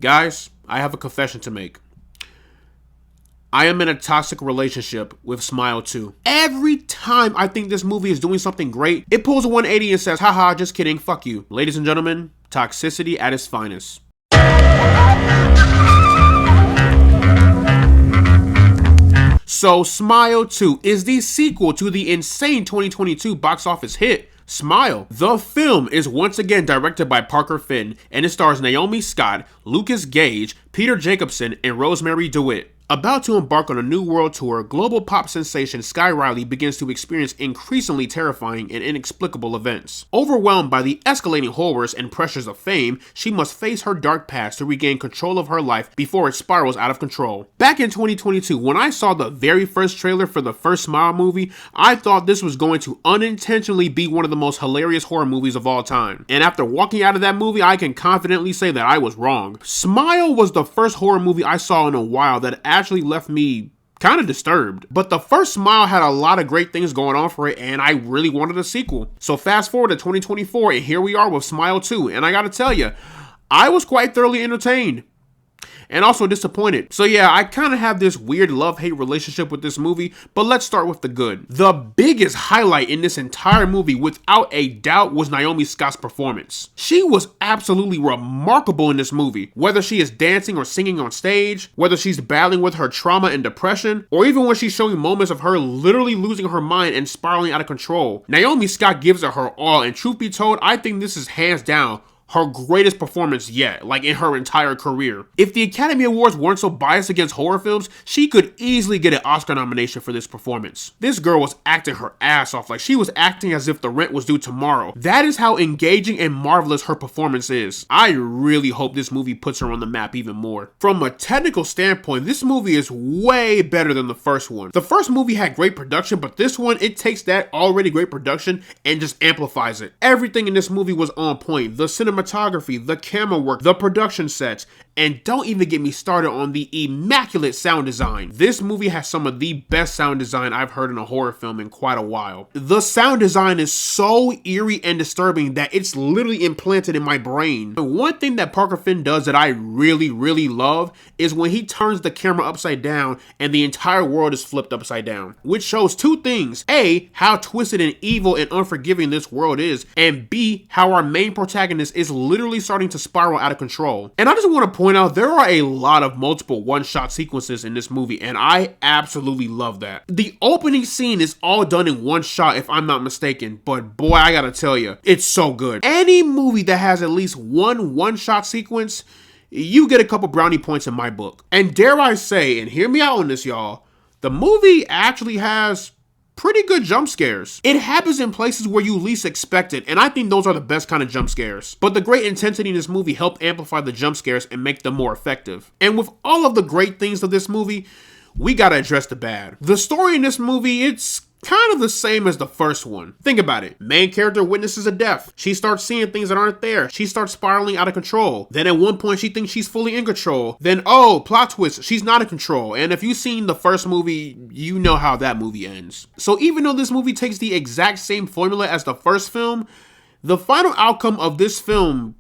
Guys, I have a confession to make. I am in a toxic relationship with Smile 2. Every time I think this movie is doing something great, it pulls a 180 and says, haha, just kidding, fuck you. Ladies and gentlemen, toxicity at its finest. So, Smile 2 is the sequel to the insane 2022 box office hit, Smile. The film is once again directed by Parker Finn, and it stars Naomi Scott, Lucas Gage, Peter Jacobson, and Rosemary DeWitt. About to embark on a new world tour, global pop sensation Sky Riley begins to experience increasingly terrifying and inexplicable events. Overwhelmed by the escalating horrors and pressures of fame, she must face her dark past to regain control of her life before it spirals out of control. Back in 2022, when I saw the very first trailer for the first Smile movie, I thought this was going to unintentionally be one of the most hilarious horror movies of all time. And after walking out of that movie, I can confidently say that I was wrong. Smile was the first horror movie I saw in a while that actually left me kind of disturbed. But the first Smile had a lot of great things going on for it, and I really wanted a sequel. So fast forward to 2024, and here we are with Smile 2, and I gotta tell you, I was quite thoroughly entertained. And also disappointed. So yeah, I kind of have this weird love-hate relationship with this movie, but let's start with the good. The biggest highlight in this entire movie, without a doubt, was Naomi Scott's performance. She was absolutely remarkable in this movie. Whether she is dancing or singing on stage, whether she's battling with her trauma and depression, or even when she's showing moments of her literally losing her mind and spiraling out of control, Naomi Scott gives it her all, and truth be told, I think this is hands down her greatest performance yet, like in her entire career. If the Academy Awards weren't so biased against horror films, she could easily get an Oscar nomination for this performance. This girl was acting her ass off, like she was acting as if the rent was due tomorrow. That is how engaging and marvelous her performance is. I really hope this movie puts her on the map even more. From a technical standpoint, this movie is way better than the first one. The first movie had great production, but this one, it takes that already great production and just amplifies it. Everything in this movie was on point. The cinematography, the camera work, the production sets, and don't even get me started on the immaculate sound design. This movie has some of the best sound design I've heard in a horror film in quite a while. The sound design is so eerie and disturbing that it's literally implanted in my brain. And one thing that Parker Finn does that I really love is when he turns the camera upside down and the entire world is flipped upside down, which shows two things. A, how twisted and evil and unforgiving this world is, and B, how our main protagonist is literally starting to spiral out of control. And I just want to point out, there are a lot of multiple one-shot sequences in this movie, and I absolutely love that. The opening scene is all done in one shot, if I'm not mistaken, but boy, I gotta tell you, it's so good. Any movie that has at least one-shot sequence, you get a couple brownie points in my book. And dare I say, and hear me out on this, y'all, the movie actually has pretty good jump scares. It happens in places where you least expect it, and I think those are the best kind of jump scares. But the great intensity in this movie helped amplify the jump scares and make them more effective. And with all of the great things of this movie, we gotta address the bad. The story in this movie, it's kind of the same as the first one. Think about it. Main character witnesses a death. She starts seeing things that aren't there. She starts spiraling out of control. Then at one point she thinks she's fully in control. Then, oh, plot twist, she's not in control. And if you've seen the first movie, you know how that movie ends. So even though this movie takes the exact same formula as the first film, the final outcome of this film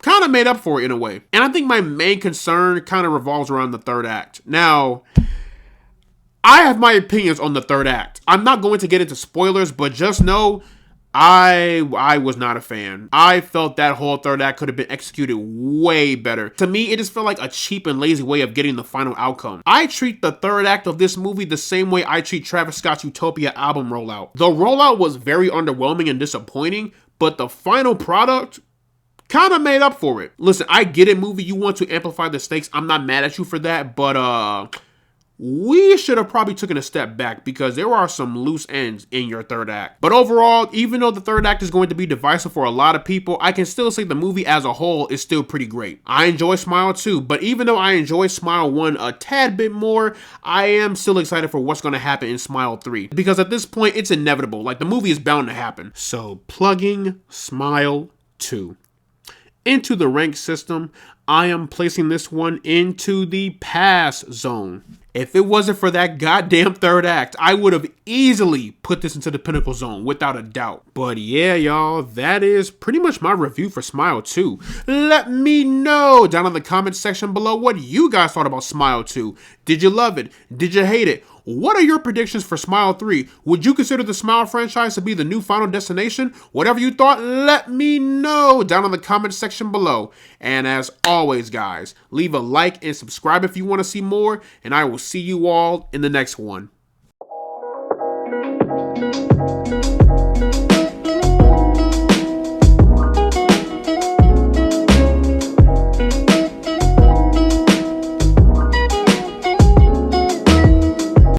kind of made up for it in a way. And I think my main concern kind of revolves around the third act. Now, I have my opinions on the third act. I'm not going to get into spoilers, but just know I was not a fan. I felt that whole third act could have been executed way better. To me, it just felt like a cheap and lazy way of getting the final outcome. I treat the third act of this movie the same way I treat Travis Scott's Utopia album rollout. The rollout was very underwhelming and disappointing, but the final product kind of made up for it. Listen, I get it, movie, you want to amplify the stakes. I'm not mad at you for that, but we should have probably taken a step back because there are some loose ends in your third act. But overall, even though the third act is going to be divisive for a lot of people, I can still say the movie as a whole is still pretty great. I enjoy Smile 2, but even though I enjoy Smile 1 a tad bit more, I am still excited for what's going to happen in Smile 3. Because at this point, it's inevitable. Like, the movie is bound to happen. So, plugging Smile 2 into the rank system, I am placing this one into the pass zone. If it wasn't for that goddamn third act, I would have easily put this into the pinnacle zone without a doubt. But yeah, y'all, that is pretty much my review for Smile 2. Let me know down in the comment section below what you guys thought about Smile 2. Did you love it? Did you hate it? What are your predictions for Smile 3? Would you consider the Smile franchise to be the new Final Destination? Whatever you thought, let me know down in the comment section below. And as always, guys, leave a like and subscribe if you want to see more, and I will see you all in the next one.